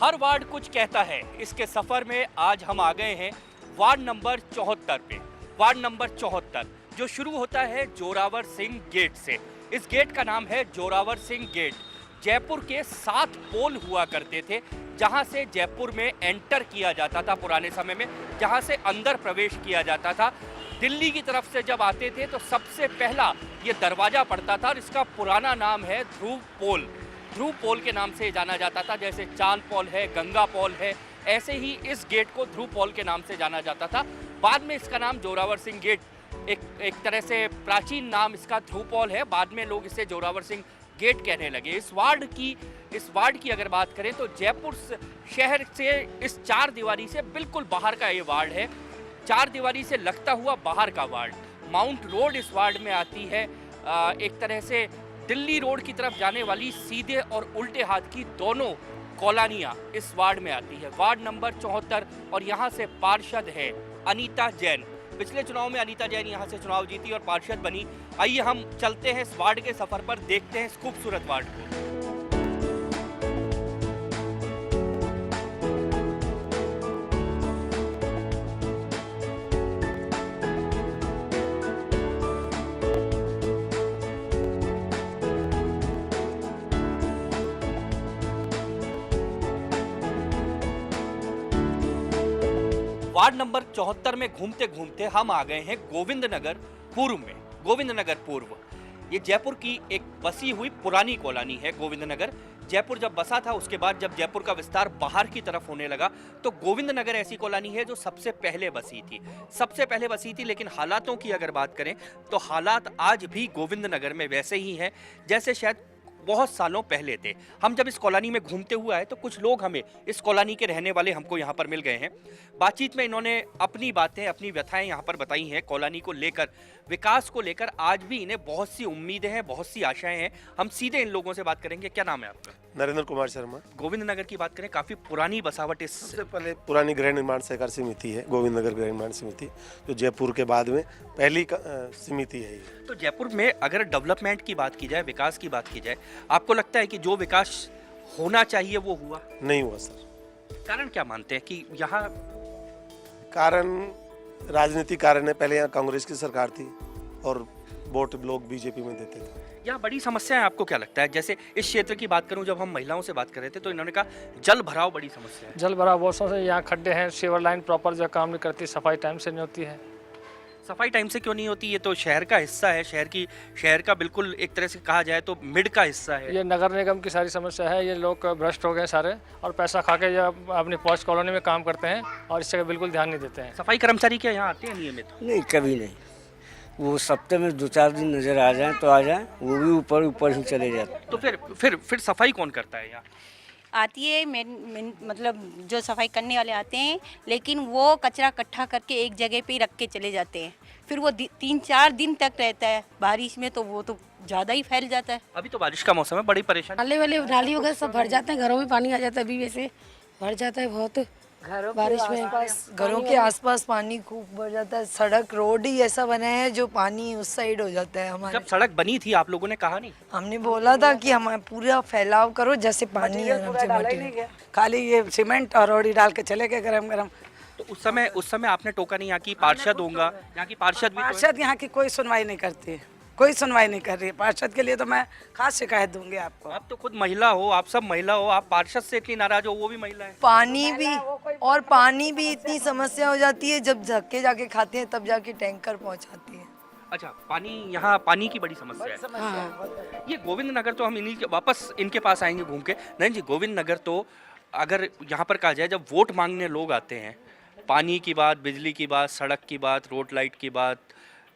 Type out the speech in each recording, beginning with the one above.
हर ward कुछ कहता है। इसके सफर में आज हम आ गए हैं वार्ड नंबर 74 पे। वार्ड नंबर 74 जो शुरू होता है जोरावर सिंह गेट से। इस गेट का नाम है जोरावर सिंह गेट। जयपुर के 7 पोल हुआ करते थे जहां से जयपुर में एंटर किया जाता था पुराने समय में, जहां से अंदर प्रवेश किया जाता था। दिल्ली की तरफ से जब आते थे तो सबसे पहला ये दरवाजा पड़ता था और इसका पुराना नाम है ध्रुव पोल। ध्रुव पोल के नाम से जाना जाता था, जैसे चांद पोल है, गंगा पोल है, ऐसे ही इस गेट को ध्रुव पोल के नाम से जाना जाता था। बाद में इसका नाम जोरावर सिंह गेट, एक तरह से प्राचीन नाम इसका ध्रुव पोल है, बाद में लोग इसे जोरावर सिंह गेट कहने लगे। इस वार्ड की अगर बात करें तो जयपुर शहर से इस 4 दीवारी से बिल्कुल बाहर का ये वार्ड है। 4 दीवारी से लगता हुआ बाहर का वार्ड। माउंट रोड इस वार्ड में आती है। एक तरह से दिल्ली रोड की तरफ जाने वाली सीधे और उल्टे हाथ की दोनों कॉलोनियाँ इस वार्ड में आती है। वार्ड नंबर 74 और यहाँ से पार्षद है अनीता जैन। पिछले चुनाव में अनीता जैन यहाँ से चुनाव जीती और पार्षद बनी। आइए हम चलते हैं इस वार्ड के सफर पर, देखते हैं इस खूबसूरत वार्ड को। वार्ड नंबर 74 में घूमते घूमते हम आ गए हैं गोविंद नगर पूर्व में। गोविंद नगर पूर्व ये जयपुर की एक बसी हुई पुरानी कॉलोनी है। गोविंद नगर जयपुर जब बसा था, उसके बाद जब जयपुर का विस्तार बाहर की तरफ होने लगा तो गोविंद नगर ऐसी कॉलोनी है जो सबसे पहले बसी थी। लेकिन हालातों की अगर बात करें तो हालात आज भी गोविंद नगर में वैसे ही हैं जैसे शायद बहुत सालों पहले थे। हम जब इस कॉलोनी में घूमते हुए आए तो कुछ लोग हमें, इस कॉलोनी के रहने वाले हमको यहाँ पर मिल गए हैं। बातचीत में इन्होंने अपनी बातें, अपनी व्यथाएं यहाँ पर बताई हैं कॉलोनी को लेकर, विकास को लेकर। आज भी इन्हें बहुत सी उम्मीदें हैं, बहुत सी आशाएं हैं। हम सीधे इन लोगों से बात करेंगे। क्या नाम है आपका? नरेंद्र कुमार शर्मा। गोविंद नगर की बात करें, काफी पुरानी बसावट। सबसे पहले पुरानी गृह निर्माण सहकार समिति है गोविंद नगर गृह निर्माण समिति, जो जयपुर के बाद में पहली समिति है ये। तो जयपुर में अगर डेवलपमेंट की बात की जाए, विकास की बात की जाए, आपको लगता है कि जो विकास होना चाहिए वो हुआ? नहीं हुआ सर। कारण क्या मानते हैं कि यहाँ? कारण राजनीतिक कारण है। पहले यहाँ कांग्रेस की सरकार थी और वोट लोग बीजेपी में देते थे। यहाँ बड़ी समस्या है, आपको क्या लगता है? जैसे इस क्षेत्र की बात करूं, जब हम महिलाओं से बात कर रहे थे तो इन्होंने कहा जल भराव बड़ी समस्या है। जल भराव बहुत समस्या है। यहाँ खड्डे हैं, सीवर लाइन प्रॉपर जो काम नहीं करती, सफाई टाइम से नहीं होती है। सफाई टाइम से क्यों नहीं होती? ये तो शहर का हिस्सा है, शहर का बिल्कुल एक तरह से कहा जाए तो मिड का हिस्सा है। ये नगर निगम की सारी समस्या है। ये लोग भ्रष्ट हो गए सारे और पैसा खा के अपनी पॉश कॉलोनी में काम करते हैं और इससे बिल्कुल ध्यान नहीं देते हैं। सफाई कर्मचारी क्या यहाँ आते हैं नियमित? नहीं, कभी नहीं। वो सप्ताह में 2-4 दिन नजर आ जाए तो आ जाए, वो भी ऊपर ही चले जाते। तो फिर सफाई कौन करता है यहाँ? आती है मतलब जो सफाई करने वाले आते हैं, लेकिन वो कचरा इकट्ठा करके एक जगह पे ही रख के चले जाते हैं। फिर वो 3-4 दिन तक रहता है। बारिश में तो वो तो ज़्यादा ही फैल जाता है। अभी तो बारिश का मौसम है, बड़ी परेशानी। नाली वगैरह सब भर जाते हैं, घरों में पानी आ जाता है। अभी वैसे भर जाता है बहुत बारिश में। घरों के आसपास पानी खूब भर जाता है। सड़क रोड ही ऐसा बना है जो पानी उस साइड हो जाता है हमारे। जब सड़क बनी थी आप लोगों ने कहा नहीं? हमने बोला था कि हम पूरा फैलाव करो जैसे पानी है। खाली ये सीमेंट और रोड़ी डाल के चले गए गरम। तो उस समय आपने टोका नहीं? यहाँ की पार्षद होगा, यहाँ की पार्षद भी पार्षद यहाँ की कोई सुनवाई नहीं करती है, कोई सुनवाई नहीं कर रही है। पार्षद के लिए तो मैं खास शिकायत दूंगी आपको। आप तो खुद महिला हो, आप सब महिला हो, आप पार्षद से इतनी नाराज हो, वो भी महिला है। पानी भी इतनी समस्या हो जाती है, जब धक्के जाके खाते हैं तब जाके टैंकर पहुँचाती है। अच्छा, यहाँ पानी की बड़ी समस्या है। हाँ। ये गोविंद नगर तो हम वापस इनके पास आएंगे घूम के। नहीं जी, गोविंद नगर तो अगर यहाँ पर कहा जाए, जब वोट मांगने लोग आते हैं, पानी की बात, बिजली की बात, सड़क की बात, रोड लाइट की बात,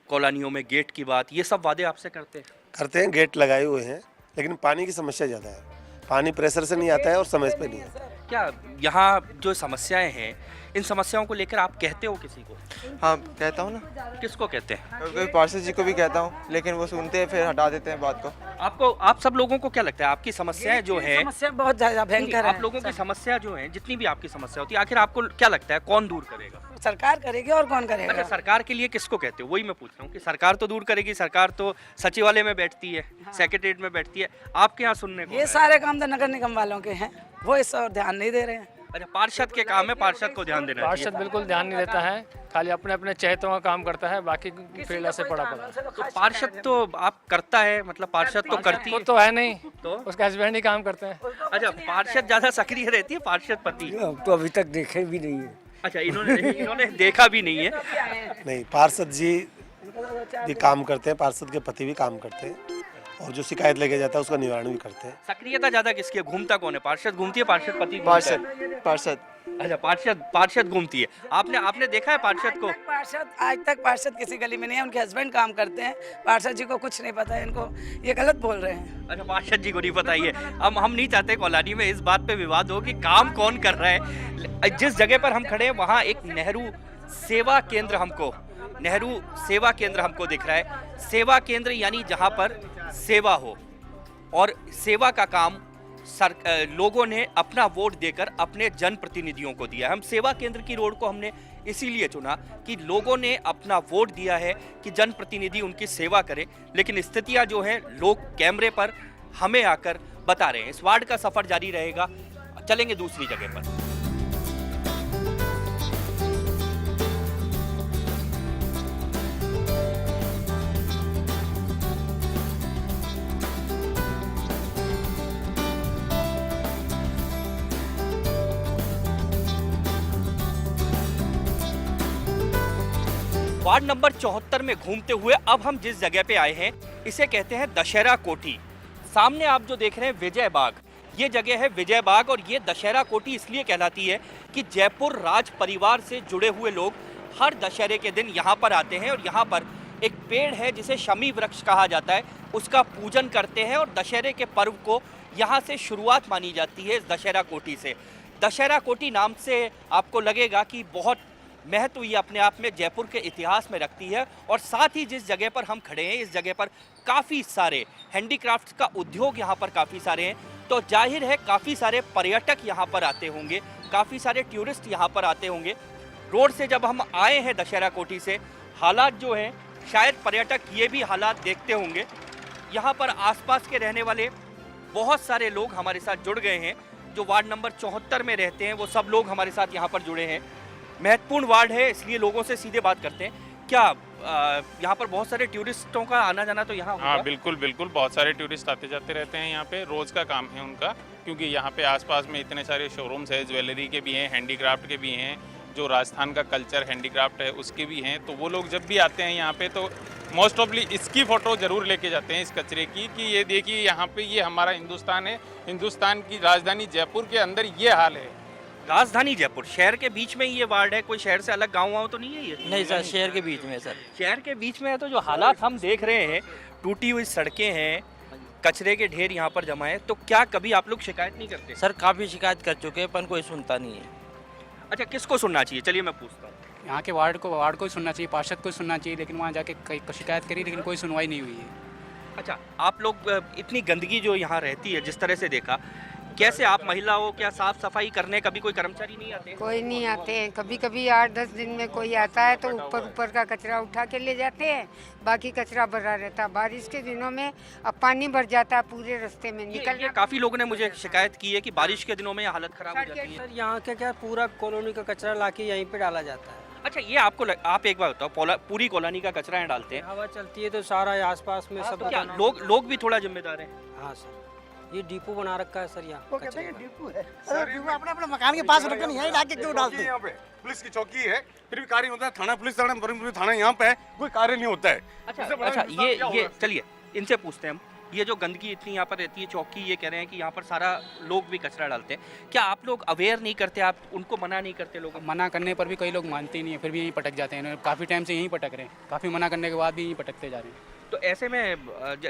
कॉलोनियों में गेट की बात, ये सब वादे आपसे करते हैं? गेट लगाए हुए हैं, लेकिन पानी की समस्या ज़्यादा है। पानी प्रेशर से नहीं आता है और समय पे नहीं आता। क्या यहाँ जो समस्याएं हैं, इन समस्याओं को लेकर आप कहते हो किसी को? हाँ कहता हूँ ना, किसको कहते हैं? कभी पार्षद जी को भी कहता हूँ, लेकिन वो सुनते हैं फिर हटा देते हैं बात को। आपको, आप सब लोगों को क्या लगता है आपकी समस्याएं जो है, समस्या बहुत ज्यादा भयंकर आप है। लोगों की समस्या जो है, जितनी भी आपकी समस्या होती है, आखिर आपको क्या लगता है कौन दूर करेगा? सरकार करेगी और कौन अच्छा, करेगा? सरकार के लिए किसको कहते हो? वही मैं पूछ रहा हूँ कि सरकार तो दूर करेगी, सरकार तो सचिवालय में बैठती है, सेक्रेटरीट में बैठती है, आपके यहाँ सुनने को ये सारे काम तो नगर निगम वालों के हैं, वो इस और ध्यान नहीं दे रहे हैं। अच्छा, पार्षद के काम है, पार्षद को ध्यान देना चाहिए। पार्षद बिल्कुल ध्यान नहीं देता है, खाली अपने अपने चहेतों का काम करता है, बाकी फील्ड ऐसे पड़ा पड़ा है। तो पार्षद तो आप करता है, मतलब पार्षद तो करती है। खुद तो है नहीं, तो उसके हस्बैंड ही काम करते हैं। अच्छा, पार्षद ज्यादा सक्रिय रहती है, पार्षद पति? अब तो अभी तक देखे भी नहीं है। अच्छा, इन्होंने देखा भी नहीं है। नहीं, पार्षद जी भी काम करते हैं, पार्षद के पति भी काम करते हैं, और जो शिकायत लेके जाता है उसका निवारण भी करते हैं। सक्रियता ज्यादा किसकी है? घूमता कौन है? पार्षद घूमती है, पार्षद पति घूमता है? पार्षद अच्छा, पार्षद घूमती है। आपने देखा है पार्षद को? आज तक पार्षद किसी गली में नहीं है, उनके हस्बैंड काम करते हैं, पार्षद जी को कुछ नहीं पता है, इनको ये गलत बोल रहे हैं। अच्छा, पार्षद जी को नहीं पता ही है। हम नहीं चाहते कॉलोनी में इस बात पे विवाद हो कि काम कौन कर रहा है। जिस जगह पर हम खड़े हैं वहाँ एक नेहरू सेवा केंद्र हमको दिख रहा है। सेवा केंद्र यानी जहाँ पर सेवा हो, और सेवा का काम लोगों ने अपना वोट देकर अपने जनप्रतिनिधियों को दिया। हम सेवा केंद्र की रोड को हमने इसीलिए चुना कि लोगों ने अपना वोट दिया है कि जनप्रतिनिधि उनकी सेवा करे, लेकिन स्थितियां जो हैं लोग कैमरे पर हमें आकर बता रहे हैं। इस वार्ड का सफर जारी रहेगा, चलेंगे दूसरी जगह पर। वार्ड नंबर 74 में घूमते हुए अब हम जिस जगह पे आए हैं इसे कहते हैं दशहरा कोठी। सामने आप जो देख रहे हैं विजय बाग, ये जगह है विजय बाग, और ये दशहरा कोठी इसलिए कहलाती है कि जयपुर राज परिवार से जुड़े हुए लोग हर दशहरे के दिन यहाँ पर आते हैं, और यहाँ पर एक पेड़ है जिसे शमी वृक्ष कहा जाता है, उसका पूजन करते हैं, और दशहरे के पर्व को यहाँ से शुरुआत मानी जाती है इस दशहरा कोठी से। दशहरा कोठी नाम से आपको लगेगा कि बहुत महत्व ये अपने आप में जयपुर के इतिहास में रखती है, और साथ ही जिस जगह पर हम खड़े हैं इस जगह पर काफ़ी सारे हैंडीक्राफ्ट्स का उद्योग यहाँ पर काफ़ी सारे हैं, तो जाहिर है काफ़ी सारे पर्यटक यहाँ पर आते होंगे, काफ़ी सारे टूरिस्ट यहाँ पर आते होंगे। रोड से जब हम आए हैं दशहरा कोठी से, हालात जो हैं शायद पर्यटक ये भी हालात देखते होंगे। यहाँ पर आसपास के रहने वाले बहुत सारे लोग हमारे साथ जुड़ गए हैं, जो वार्ड नंबर 74 में रहते हैं वो सब लोग हमारे साथ यहाँ पर जुड़े हैं। महत्वपूर्ण वार्ड है इसलिए लोगों से सीधे बात करते हैं। क्या यहाँ पर बहुत सारे टूरिस्टों का आना जाना तो यहाँ होगा? हाँ बिल्कुल बिल्कुल, बहुत सारे टूरिस्ट आते जाते रहते हैं यहाँ पे, रोज़ का काम है उनका, क्योंकि यहाँ पे आसपास में इतने सारे शोरूम्स है, ज्वेलरी के भी हैं, हैंडीक्राफ्ट के भी हैं, जो राजस्थान का कल्चर हैंडीक्राफ्ट है उसके भी हैं। तो वो लोग जब भी आते हैं यहाँ पे तो मोस्ट ऑफली इसकी फ़ोटो ज़रूर लेके जाते हैं, इस कचरे की, कि ये देखिए यहाँ पे ये हमारा हिंदुस्तान है, हिंदुस्तान की राजधानी जयपुर के अंदर ये हाल है। राजधानी जयपुर शहर के बीच में ही ये वार्ड है, कोई शहर से अलग गाँव तो नहीं है ये? नहीं सर, शहर के बीच में सर। शहर के बीच में है, तो जो हालात हम देख रहे हैं, टूटी हुई सड़कें हैं, कचरे के ढेर यहाँ पर जमा है, तो क्या कभी आप लोग शिकायत नहीं करते? सर काफ़ी शिकायत कर चुके हैं पर कोई सुनता नहीं है। अच्छा, किसको सुनना चाहिए? चलिए मैं पूछता हूँ। यहाँ के वार्ड को सुनना चाहिए, पार्षद को सुनना चाहिए, लेकिन वहाँ जाके शिकायत करी लेकिन कोई सुनवाई नहीं हुई है। अच्छा, आप लोग इतनी गंदगी जो यहाँ रहती है, जिस तरह से देखा, कैसे आप महिला हो, क्या साफ सफाई करने कभी कोई कर्मचारी नहीं आते? कोई नहीं आते हैं, कभी कभी 8-10 दिन में कोई आता है तो ऊपर का कचरा उठा के ले जाते हैं, बाकी कचरा भरा रहता है। बारिश के दिनों में अब पानी भर जाता है पूरे रास्ते में निकलना। काफी लोगों ने मुझे शिकायत की है कि बारिश के दिनों में हालत खराब हो जाती है। सर यहाँ के क्या पूरा कॉलोनी का कचरा लाके यहीं पे डाला जाता है। अच्छा, ये आपको आप एक बार बताओ, पूरी कॉलोनी का कचरा यहाँ डालते हैं, हवा चलती है तो सारा आसपास में सब क्या लोग भी थोड़ा जिम्मेदार हैं? हाँ सर, ये डिपो बना रखा है सर यहाँ। वो कहते हैं कि डिपो है, डिपो अपने अपने मकान के पास रखकर यहीं लाके क्यों डालते हैं? यहाँ पे पुलिस की चौकी है, फिर भी कार्य होता है, थाना पुलिस थाना यहाँ पे है, कोई कार्य नहीं होता है। अच्छा, ये चलिए इनसे पूछते हैं हम, ये जो गंदगी इतनी यहाँ पर रहती है, चौकी ये कह रहे हैं कि यहाँ पर सारा लोग भी कचरा डालते हैं, क्या आप लोग अवेयर नहीं करते? आप उनको मना नहीं करते? लोग मना करने पर भी कई लोग मानते ही नहीं है, फिर भी यहीं पटक जाते हैं। काफ़ी टाइम से यहीं पटक रहे हैं, काफ़ी मना करने के बाद भी यहीं पटकते जा रहे हैं। तो ऐसे में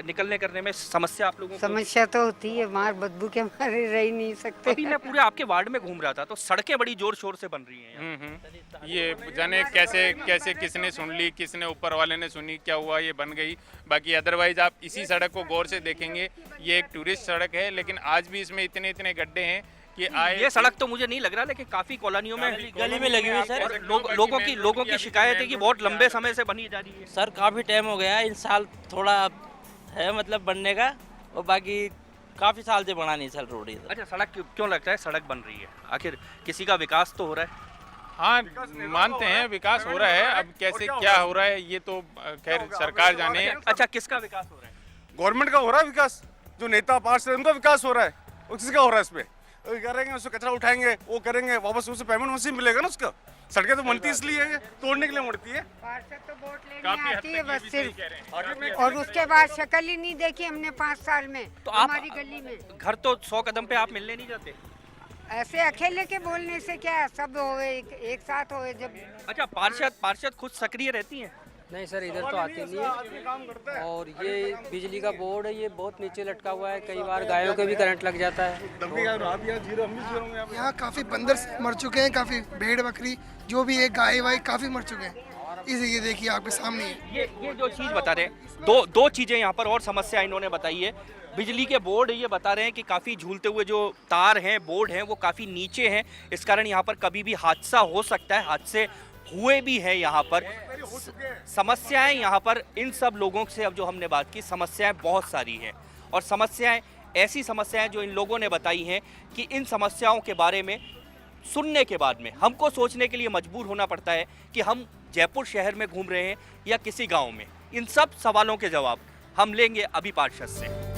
निकलने करने में समस्या आप लोगों को? समस्या तो होती है, मार बदबू के मारे रह ही नहीं सकते। अभी मैं पूरे आपके वार्ड में घूम रहा था तो सड़कें बड़ी जोर शोर से बन रही हैं। ये जाने कैसे कैसे किसने सुन ली, किसने ऊपर वाले ने सुनी, क्या हुआ, ये बन गई। बाकी अदरवाइज आप इसी सड़क को गौर से देखेंगे, ये एक टूरिस्ट सड़क है, लेकिन आज भी इसमें इतने इतने गड्ढे हैं कि ये सड़क तो मुझे नहीं लग रहा, लेकिन काफी कॉलोनियों में गली में लगी हुई है सर। और लोगों की शिकायत है कि बहुत लंबे समय से बनी जा रही है। सर काफ़ी टाइम हो गया, इस साल थोड़ा है मतलब बनने का, और बाकी काफ़ी साल से बना नहीं सर रोड इधर। अच्छा, सड़क क्यों लगता है सड़क बन रही है? आखिर किसी का विकास तो हो रहा है? हाँ, मानते हैं विकास हो रहा है, अब कैसे क्या हो रहा है ये तो खैर सरकार जाने। अच्छा, किसका विकास हो रहा है? गवर्नमेंट का हो रहा है विकास, जो नेता पार्षद उनका विकास हो रहा है, और किसका हो रहा है इसमें? वो करेंगे, उससे कचरा उठाएंगे, वो करेंगे, वापस उसे पेमेंट उसी मिलेगा ना उसका। सड़कें तो बनती इसलिए है, तोड़ने के लिए बढ़ती है। पार्षद तो वोट लेने आती है बस सिर्फ, और उसके बाद शक्ल ही नहीं देखी हमने 5 साल में तो आप हमारी गली में। घर तो 100 कदम पे आप मिलने नहीं जाते? ऐसे अकेले के बोलने से क्या, सब होए एक साथ होए जब। अच्छा, पार्षद खुद सक्रिय रहती हैं? नहीं सर, इधर तो आती नहीं है। और ये बिजली का बोर्ड है, ये बहुत नीचे लटका हुआ है, कई बार गायों के भी करंट लग जाता है। यहाँ काफी बंदर मर चुके हैं, काफी भेड़ बकरी जो भी है, गाय वाय काफी मर चुके हैं। इसे ये देखिए आपके सामने है। ये जो चीज बता रहे हैं, दो चीजें यहाँ पर और समस्या इन्होंने बताई है। बिजली के बोर्ड ये बता रहे हैं कि काफ़ी झूलते हुए जो तार हैं, बोर्ड हैं, वो काफ़ी नीचे हैं, इस कारण यहाँ पर कभी भी हादसा हो सकता है। हादसे हुए भी हैं यहाँ पर। समस्याएं यहाँ पर इन सब लोगों से अब जो हमने बात की, समस्याएं बहुत सारी हैं, और समस्याएं ऐसी समस्याएं जो इन लोगों ने बताई हैं कि इन समस्याओं के बारे में सुनने के बाद में हमको सोचने के लिए मजबूर होना पड़ता है कि हम जयपुर शहर में घूम रहे हैं या किसी गांव में। इन सब सवालों के जवाब हम लेंगे अभी पार्षद से।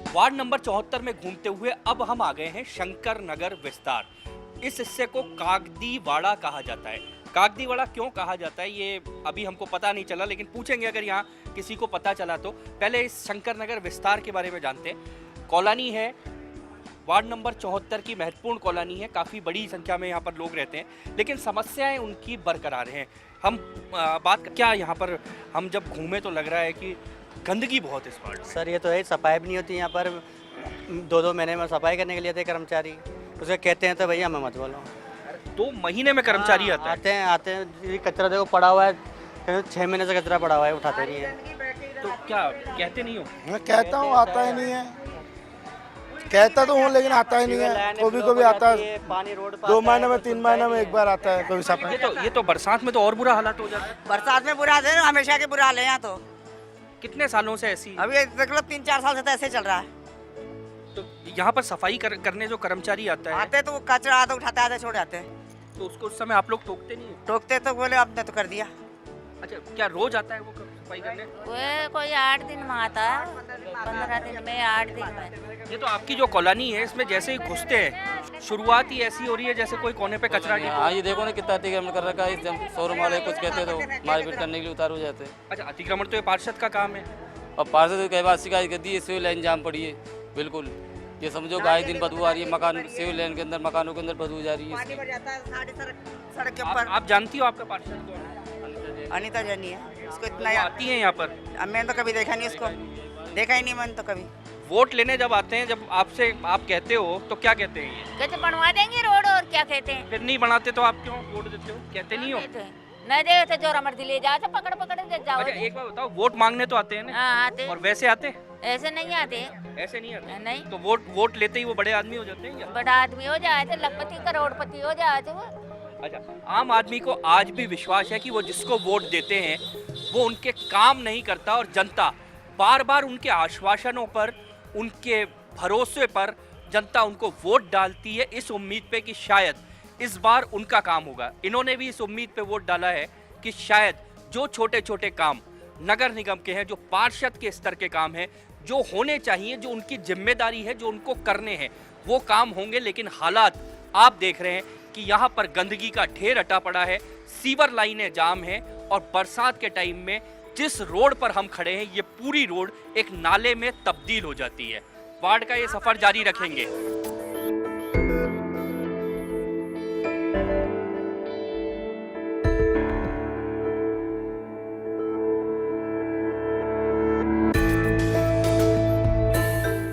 वार्ड नंबर 74 में घूमते हुए अब हम आ गए हैं शंकर नगर विस्तार। इस हिस्से को कागदीवाड़ा कहा जाता है। कागदीवाड़ा क्यों कहा जाता है ये अभी हमको पता नहीं चला, लेकिन पूछेंगे अगर यहाँ किसी को पता चला तो। पहले इस शंकर नगर विस्तार के बारे में जानते हैं। कॉलोनी है, वार्ड नंबर 74 की महत्वपूर्ण कॉलोनी है, काफ़ी बड़ी संख्या में यहाँ पर लोग रहते हैं, लेकिन समस्याएं उनकी बरकरार हैं। हम बात क्या यहाँ पर हम जब घूमे तो लग रहा है कि गंदगी बहुत है इस वार्ड में। सर ये तो है, सफाई भी नहीं होती यहाँ पर। 2-2 महीने में सफाई करने के लिए आते कर्मचारी, उसे कहते हैं तो भैया हमें मत बोलो। 2 महीने में कर्मचारी आते हैं। ये कचरा देखो पड़ा हुआ है, 6 महीने से कचरा पड़ा हुआ है, उठाते नहीं है। तो क्या कहते नहीं हो? मैं कहता हूँ आता ही नहीं है, कहता तो हूँ लेकिन आता ही नहीं है। कभी आता है, पानी रोड पर 2 महीने में 3 महीने में एक बार आता है कभी सफाई। ये तो बरसात में तो और बुरा हालत हो जाता है। बरसात में बुरा हाल है, हमेशा के बुरा हाल है यहाँ तो। कितने सालों से ऐसी? अभी देख लो 3-4 साल से तो ऐसे चल रहा है। तो यहाँ पर सफाई करने जो कर्मचारी आता है, आते तो वो कचरा आते उठाते आते छोड़ जाते हैं। तो उसको उस समय आप लोग टोकते नहीं है? टोकते तो बोले आपने तो कर दिया। अच्छा, क्या रोज आता है वो सफाई करने? वो कोई 8 दिन में आता है, 15 दिन में, 8 दिन में। ये तो आपकी जो कॉलोनी है इसमें जैसे ही घुसते हैं शुरुआत ही ऐसी हो रही है जैसे कोई कोने पे कचरा गिरा। हाँ, ये देखो ना कितना अतिक्रमण कर रखा है। शोरूम वाले कुछ कहते तो मारपीट करने के लिए उतार हो जाते हैं। अच्छा, अतिक्रमण तो ये पार्षद का काम है। और पार्षद कई बार शिकायत कर दी है, सिविल लाइन जाम पड़ी है। बिल्कुल, ये समझो कि आए दिन बदबू आ रही है, मकान सिविल लाइन के अंदर, मकानों के अंदर बदबू जा रही है। सड़क के ऊपर। आप जानती हो आपका पार्षद कौन है? अनीता जानी है, उसको इतना आती है यहाँ पर? मैंने तो कभी देखा नहीं उसको, देखा ही नहीं मैंने तो कभी। वोट लेने जब आते हैं, जब आपसे आप कहते हो तो क्या कहते हैं ये? कहते बनवा देंगे रोड, और क्या कहते हैं। फिर नहीं बनाते तो आप क्यों वोट देते हो? कहते नहीं हो? नहीं दे तो जोर मर्जी ले जाओ, तो पकड़ पकड़ दे जाओ। अच्छा एक बात बताओ, वोट मांगने तो आते हैं ना? हाँ आते। और वैसे आते? ऐसे नहीं आते। ऐसे नहीं आते? नहीं। तो वोट लेते ही वो बड़े आदमी हो जाते हैं क्या? बड़ा आदमी हो जाए तो लखपति करोड़पति हो जाए तो। अच्छा, आम आदमी को आज भी विश्वास है कि वो जिसको वोट देते हैं वो उनके काम नहीं करता, और जनता बार बार उनके आश्वासनों पर, उनके भरोसे पर जनता उनको वोट डालती है, इस उम्मीद पे कि शायद इस बार उनका काम होगा। इन्होंने भी इस उम्मीद पे वोट डाला है कि शायद जो छोटे छोटे काम नगर निगम के हैं, जो पार्षद के स्तर के काम हैं, जो होने चाहिए, जो उनकी जिम्मेदारी है, जो उनको करने हैं, वो काम होंगे। लेकिन हालात आप देख रहे हैं कि यहाँ पर गंदगी का ढेर हटा पड़ा है, सीवर लाइनें जाम हैं, और बरसात के टाइम में जिस रोड पर हम खड़े हैं ये पूरी रोड एक नाले में तब्दील हो जाती है। वार्ड का ये सफर जारी रखेंगे।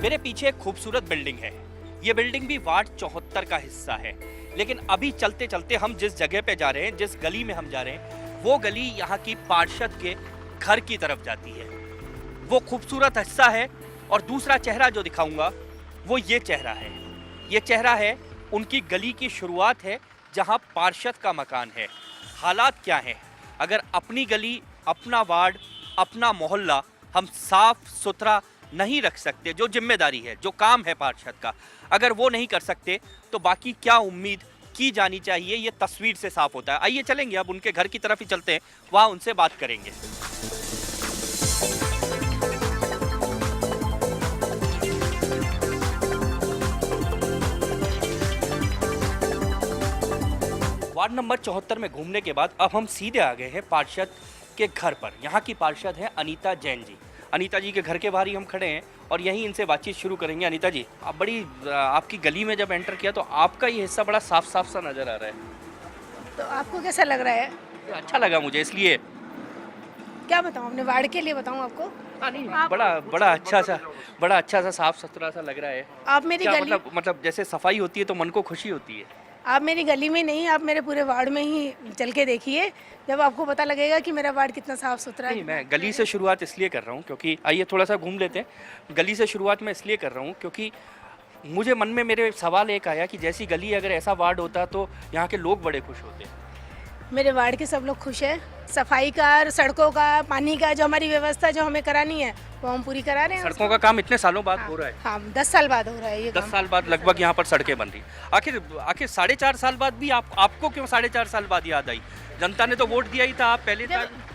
मेरे पीछे एक खूबसूरत बिल्डिंग है। ये बिल्डिंग भी वार्ड 74 का हिस्सा है। लेकिन अभी चलते चलते हम जिस जगह पे जा रहे हैं, जिस गली में हम जा रहे हैं, वो गली यहाँ की पार्षद के घर की तरफ जाती है। वो खूबसूरत हिस्सा है। और दूसरा चेहरा जो दिखाऊंगा वो ये चेहरा है। ये चेहरा है उनकी गली की शुरुआत है, जहाँ पार्षद का मकान है। हालात क्या हैं? अगर अपनी गली, अपना वार्ड, अपना मोहल्ला हम साफ सुथरा नहीं रख सकते, जो जिम्मेदारी है, जो काम है पार्षद का, अगर वो नहीं कर सकते तो बाकी क्या उम्मीद की जानी चाहिए, ये तस्वीर से साफ होता है। आइए चलेंगे, अब उनके घर की तरफ ही चलते हैं, वहाँ उनसे बात करेंगे। वार्ड नंबर 74 में घूमने के बाद अब हम सीधे आ गए हैं पार्षद के घर पर। यहाँ की पार्षद हैं अनीता जैन जी। अनीता जी के घर के बाहर ही हम खड़े हैं और यहीं इनसे बातचीत शुरू करेंगे। अनीता जी, आप आपकी गली में जब एंटर किया तो आपका ये हिस्सा बड़ा साफ साफ सा नज़र आ रहा है, तो आपको कैसा लग रहा है? अच्छा लगा मुझे, इसलिए क्या बताऊँ, अपने वार्ड के लिए बताऊँ आपको? बड़ा अच्छा सा साफ सुथरा सा लग रहा है। आप मेरी गली मतलब जैसे सफाई होती है तो मन को खुशी होती है। आप मेरी गली में नहीं, आप मेरे पूरे वार्ड में ही चल के देखिए, जब आपको पता लगेगा कि मेरा वार्ड कितना साफ सुथरा है। मैं गली से शुरुआत इसलिए कर रहा हूँ क्योंकि, आइए थोड़ा सा घूम लेते हैं। गली से शुरुआत मैं इसलिए कर रहा हूँ क्योंकि मुझे मन में मेरे सवाल एक आया कि जैसी गली अगर ऐसा वार्ड होता तो यहाँ के लोग बड़े खुश होते। मेरे वार्ड के सब लोग खुश हैं। सफाई का, सड़कों का, पानी का, जो हमारी व्यवस्था जो हमें करानी है वो हम पूरी करा रहे हैं। सड़कों का काम इतने सालों बाद हो रहा है? हाँ, 10 साल बाद हो रहा है ये 10 साल बाद लगभग यहाँ पर सड़कें बन रही। आखिर 4.5 साल बाद भी आपको क्यों 4.5 साल बाद याद आई? जनता ने तो वोट दिया ही था। आप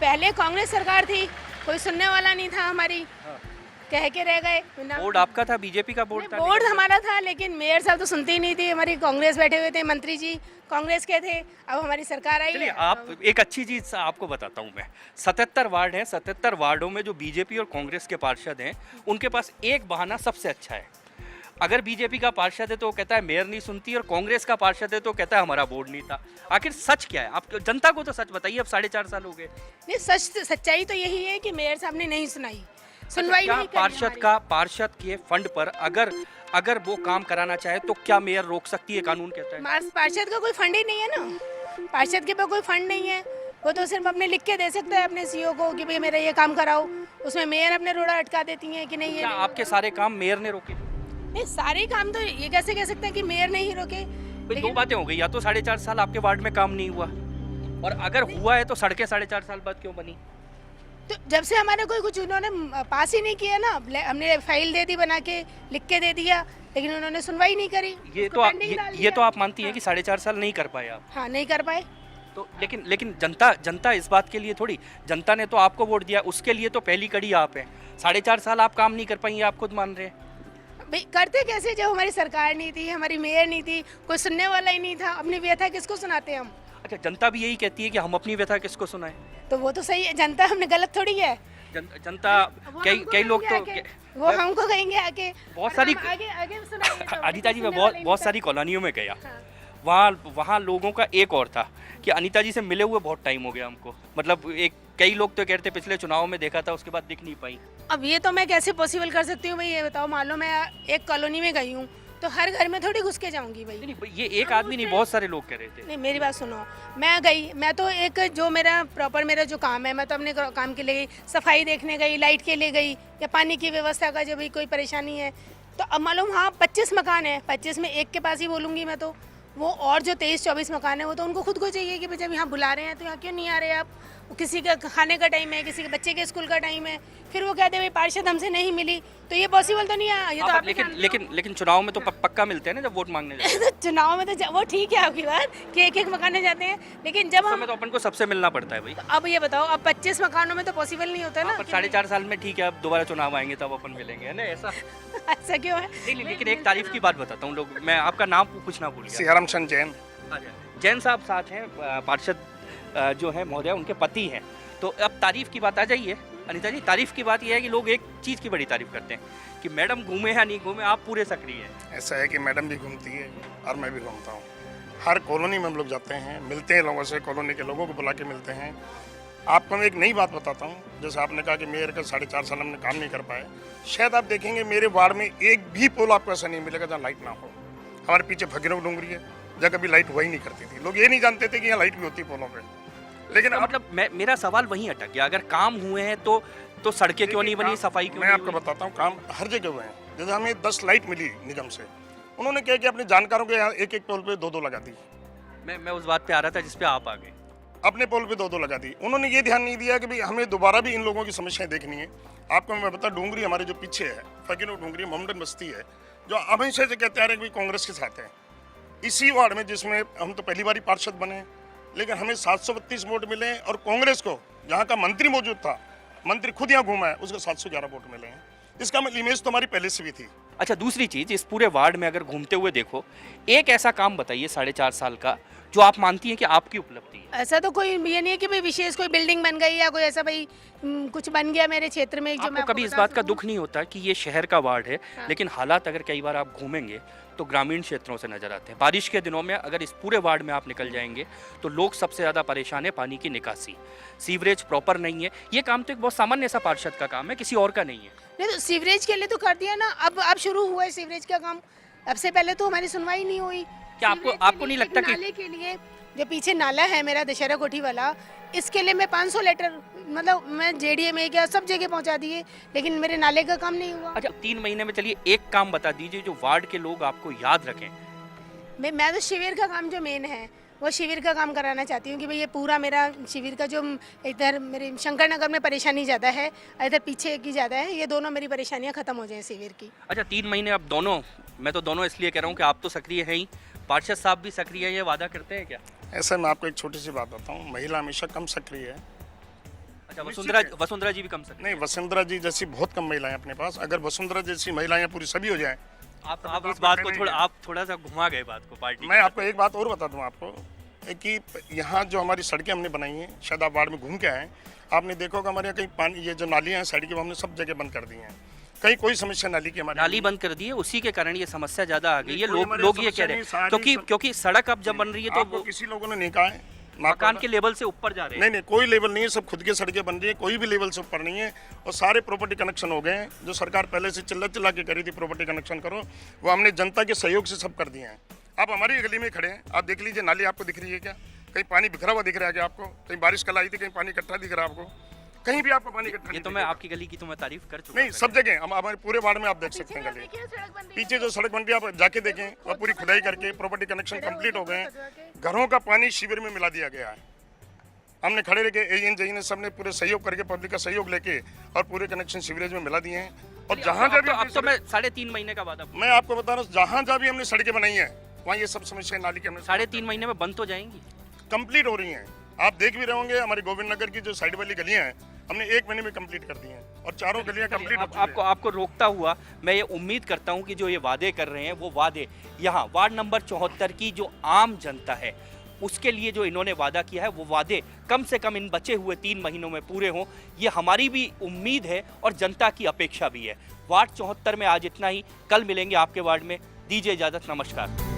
पहले कांग्रेस सरकार थी, कोई सुनने वाला नहीं था हमारी, कह के रह गए। बोर्ड आपका था, बीजेपी का बोर्ड था? बोर्ड हमारा था, लेकिन मेयर साहब तो सुनते ही नहीं थे हमारी। कांग्रेस बैठे हुए थे, मंत्री जी कांग्रेस के थे, अब हमारी सरकार आई है। आप एक अच्छी चीज़ आपको बताता हूँ मैं। 77 वार्ड हैं, 77 वार्डों में जो बीजेपी और कांग्रेस के पार्षद हैं उनके पास एक बहाना सबसे अच्छा है। अगर बीजेपी का पार्षद है तो वो कहता है मेयर नहीं सुनती, और कांग्रेस का पार्षद है तो कहता है हमारा बोर्ड नहीं था। आखिर सच क्या है? आप जनता को तो सच बताइए। अब 4.5 साल हो गए। नहीं, सच्चाई तो यही है कि मेयर साहब ने नहीं सुनाई, सुनवाई नहीं करी। पार्षद के फंड पर अगर वो काम कराना चाहे तो क्या मेयर रोक सकती है? कानून कहता है। पार्षद का कोई फंड ही नहीं है ना, पार्षद के पास कोई फंड नहीं है। वो तो सिर्फ अपने लिख के दे सकता है अपने सीईओ को कि भाई मेरा ये काम कराओ, उसमें मेयर अपने रोड़ा अटका देती हैं कि नहीं। क्या आपके सारे काम मेयर ने रोके? नहीं, सारे काम तो ये कैसे कह सकते हैं कि मेयर ने ही रोके? दो बातें हो गई, या तो 4.5 साल आपके वार्ड में काम नहीं हुआ, और अगर हुआ है तो सड़कें 4.5 साल बाद क्यों बनी? तो जब से हमारे कुछ उन्होंने पास ही नहीं किया ना, हमने फाइल दे दी, बना के लिख के दे दिया, लेकिन उन्होंने सुनवाई नहीं करी। ये तो आप मानती हैं कि 4.5 साल नहीं कर पाए आप? हाँ, नहीं कर पाए। तो लेकिन जनता इस बात के लिए थोड़ी, जनता ने तो आपको वोट दिया, उसके लिए तो पहली कड़ी आप हैं। 4.5 साल आप काम नहीं कर पाई, आप खुद मान रहे हैं। भाई करते कैसे जब हमारी सरकार नहीं थी, हमारी मेयर नहीं थी, कोई सुनने वाला ही नहीं था। अपनी व्यथा किसको सुनाते हम? अच्छा, जनता भी यही कहती है कि हम अपनी व्यथा किसको सुनाएं? तो वो तो सही है, जनता हमने गलत थोड़ी है। जनता कई लोग तो वो हमको कहेंगे आके बहुत सारी अनीता जी, मैं बहुत सारी कॉलोनियों में गया। वहाँ लोगों का एक और था कि अनीता जी से मिले हुए बहुत टाइम हो गया हमको। मतलब एक कई लोग तो कहते पिछले चुनाव में देखा था, उसके बाद दिख नहीं पाई। अब ये तो मैं कैसे पॉसिबल कर सकती हूँ भाई, ये बताओ। मान लो मैं एक कॉलोनी में गई हूँ तो हर घर में थोड़ी घुस के जाऊंगी भाई। नहीं, ये एक आदमी नहीं, बहुत सारे लोग कह रहे थे। नहीं, मेरी बात सुनो, मैं गई, मैं तो एक जो मेरा प्रॉपर मेरा जो काम है, मैं तो अपने काम के लिए गई, सफाई देखने गई, लाइट के लिए गई, या पानी की व्यवस्था का जब भी कोई परेशानी है। तो अब मालूम हाँ 25 मकान है, 25 में एक के पास ही बोलूँगी मैं तो, वो और जो 23-24 मकान है वो तो उनको खुद को चाहिए कि भाई जब यहाँ बुला रहे हैं तो यहाँ क्यों नहीं आ रहे आप। किसी का खाने का टाइम है, किसी के बच्चे के स्कूल का टाइम है, फिर वो कहते हैं भाई पार्षद हमसे नहीं मिली, तो ये पॉसिबल तो नहीं है। ये तो आप लेकिन चुनाव में तो पक्का मिलते हैं ना जब वोट मांगने जाते हैं। तो चुनाव में तो वो ठीक है आपकी बात कि एक मकान जाते हैं, लेकिन जब हम तो अपन को सबसे मिलना पड़ता है भाई। अब ये बताओ, अब 25 मकानों में तो पॉसिबल नहीं होता ना। 4.5 साल में ठीक है, अब दोबारा चुनाव आएंगे तब अपन मिलेंगे, है ना? ऐसा ऐसा क्यों है? नहीं, लेकिन एक तारीफ की बात बताता हूँ लोग, मैं आपका नाम पूछना भूल गया। सियाराम चंद जैन। जैन साहब साथ हैं, पार्षद जो है महोदय उनके पति हैं। तो अब तारीफ की बात आ जाइए अनीता जी। तारीफ की बात यह है कि लोग एक चीज़ की बड़ी तारीफ करते हैं कि मैडम घूमे या नहीं घूमे, आप पूरे सक्रिय हैं। ऐसा है कि मैडम भी घूमती है और मैं भी घूमता हूँ। हर कॉलोनी में हम लोग जाते हैं, मिलते हैं लोगों से, कॉलोनी के लोगों को बुला के मिलते हैं। आपको मैं एक नई बात बताता हूँ, जैसे आपने कहा कि मेयर का 4.5 साल हमने काम नहीं कर पाए। शायद आप देखेंगे मेरे वार्ड में एक भी पोल आपको ऐसा नहीं मिलेगा जहाँ लाइट ना हो। हमारे पीछे भगीरथ डोंगरी है, जहाँ कभी लाइट हुआ ही नहीं करती थी। लोग ये नहीं जानते थे कि यहाँ लाइट भी होती पोलों पे। लेकिन मतलब मेरा सवाल वहीं अटक गया, अगर काम हुए हैं तो सड़कें क्यों नहीं बनी, सफाई क्यों? मैं आपको बताता हूँ, काम हर जगह हुए हैं। जैसे हमें 10 लाइट मिली निगम से, उन्होंने क्या कि अपने जानकारों के यहाँ एक पोल पे 2-2 लगा दी। मैं उस बात पे आ रहा था जिस पे आप आ गए। अपने पोल पे 2-2 लगा दी। उन्होंने ये ध्यान नहीं दिया कि भाई हमें दोबारा भी इन लोगों की समस्याएं देखनी है। आपको मैं बता, डोंगरी हमारे जो पीछे है, फकीरों डोंगरी मोहम्मदन बस्ती है, जो हमेशा से कहते आ रहे हैं कि कांग्रेस के साथ है। इसी वार्ड में जिसमें हम तो पहली बार पार्षद बने, लेकिन हमें 732 वोट मिले और कांग्रेस को, जहाँ का मंत्री मौजूद था, मंत्री खुद यहाँ घूमा है, उसको 711 वोट मिले हैं। इसका इमेज तो हमारी पहले से भी थी। अच्छा, दूसरी चीज़, इस पूरे वार्ड में अगर घूमते हुए देखो, एक ऐसा काम बताइए 4.5 साल का जो आप मानती हैं कि आपकी उपलब्धि है। ऐसा तो कोई ये नहीं है कि भाई विशेष कोई बिल्डिंग बन गई या कोई ऐसा भाई कुछ बन गया मेरे क्षेत्र में। जो मैं कभी इस बात का दुख नहीं होता कि ये शहर का वार्ड है, लेकिन हालात अगर कई बार आप घूमेंगे तो ग्रामीण क्षेत्रों से नजर आते हैं। बारिश के दिनों में अगर इस पूरे वार्ड में आप निकल जाएंगे तो लोग सबसे ज़्यादा परेशान है पानी की निकासी, सीवरेज प्रॉपर नहीं है। ये काम तो एक बहुत सामान्य सा पार्षद का काम है, किसी और का नहीं है। नहीं तो सीवरेज के लिए तो कर दिया ना, अब शुरू हुआ है सीवरेज का काम। अब से पहले तो हमारी सुनवाई नहीं हुई। क्या आपको नहीं लगता कि नाले के लिए जो पीछे नाला है मेरा दशहरा कोठी वाला, इसके लिए मैं 500 लेटर मतलब मैं जेडीए में क्या सब जगह पहुंचा दिए, लेकिन मेरे नाले का काम नहीं हुआ। अच्छा, 3 महीने में चलिए एक काम बता दीजिए जो वार्ड के लोग आपको याद रखें। मैं तो शिविर का काम जो मेन है वो शिविर का काम कराना चाहती हूँ कि भाई ये पूरा मेरा शिविर का जो इधर मेरे शंकर नगर में परेशानी ज़्यादा है, इधर पीछे की ज़्यादा है, ये दोनों मेरी परेशानियाँ खत्म हो जाए शिविर की। अच्छा, 3 महीने अब दोनों, मैं तो दोनों इसलिए कह रहा हूँ कि आप तो सक्रिय हैं ही, पार्षद साहब भी सक्रिय है, ये वादा करते हैं क्या? ऐसा मैं आपको एक छोटी सी बात बताता हूँ, महिला हमेशा कम सक्रिय है। अच्छा, वसुंधरा जी भी कम सक्रिय? नहीं, वसुंधरा जी जैसी बहुत कम महिलाएं अपने पास। अगर वसुंधरा जैसी महिलाएं पूरी सभी हो जाए। आप इस बात को थोड़ा सा घुमा गए बात को पार्टी। मैं आपको एक बात और बता दूं आपको कि यहाँ जो हमारी सड़कें हमने बनाई हैं, शायद आप वार्ड में घूम के आए, आपने देखा होगा हमारे यहाँ कहीं पानी, ये जो नालियाँ हैं साइड की, वो हमने सब जगह बंद कर दी हैं। कहीं कोई समस्या नाली की हमारी नाली बंद कर दी है, उसी के कारण ये समस्या ज्यादा आ गई है। लोग ये कह रहे हैं क्योंकि सड़क अब जब बन रही है तो किसी लोगों ने नहीं कहा है मकान के लेवल से ऊपर जा रहे हैं। नहीं, कोई लेवल नहीं है, सब खुद के सड़कें बन रही है, कोई भी लेवल से ऊपर नहीं है। और सारे प्रॉपर्टी कनेक्शन हो गए हैं, जो सरकार पहले से चिल्ला के करी थी प्रॉपर्टी कनेक्शन करो, वो हमने जनता के सहयोग से सब कर दिए हैं। आप हमारी गली में खड़े हैं, आप देख लीजिए, नाली आपको दिख रही है क्या? कहीं पानी बिखरा हुआ दिख रहा है क्या आपको? कहीं बारिश कल आई थी, कहीं पानी इकट्ठा दिख रहा है आपको? कहीं भी आपको पानी इकट्ठा? ये तो मैं आपकी गली की तो मैं तारीफ कर चुका। नहीं, सब जगह हम हमारे पूरे वार्ड में आप देख सकते हैं गली। पीछे जो सड़क बन रही है आप जाके देखें, और पूरी खुदाई करके प्रॉपर्टी कनेक्शन कंप्लीट हो गए हैं। घरों का पानी शिविर में मिला दिया गया है। हमने खड़े रह के एजेंसी ने सबने पूरे सहयोग करके, पब्लिक का सहयोग लेके, और पूरे कनेक्शन सीवरेज में मिला दिए हैं। और जहाँ जहाँ भी अब तो मैं 3.5 महीने का वादा, मैं आपको बता रहा हूँ, जहाँ जहाँ भी हमने सड़कें बनाई हैं वहाँ ये सब समस्याएं नाली के हमने 3.5 महीने में बंद तो जाएंगी, कंप्लीट हो रही हैं। आप देख भी रहे होंगे, हमारे गोविंद नगर की जो साइड वाली गलियाँ हैं हमने 1 महीने में कंप्लीट कर दी हैं, और चारों गलियाँ कंप्लीट हो चुकी हैं। आपको रोकता हुआ मैं ये उम्मीद करता हूँ कि जो ये वादे कर रहे हैं वो वादे यहाँ वार्ड नंबर 74 की जो आम जनता है उसके लिए जो इन्होंने वादा किया है वो वादे कम से कम इन बचे हुए 3 महीनों में पूरे हों, ये हमारी भी उम्मीद है और जनता की अपेक्षा भी है। वार्ड 74 में आज इतना ही, कल मिलेंगे आपके वार्ड में। दीजिए इजाज़त, नमस्कार।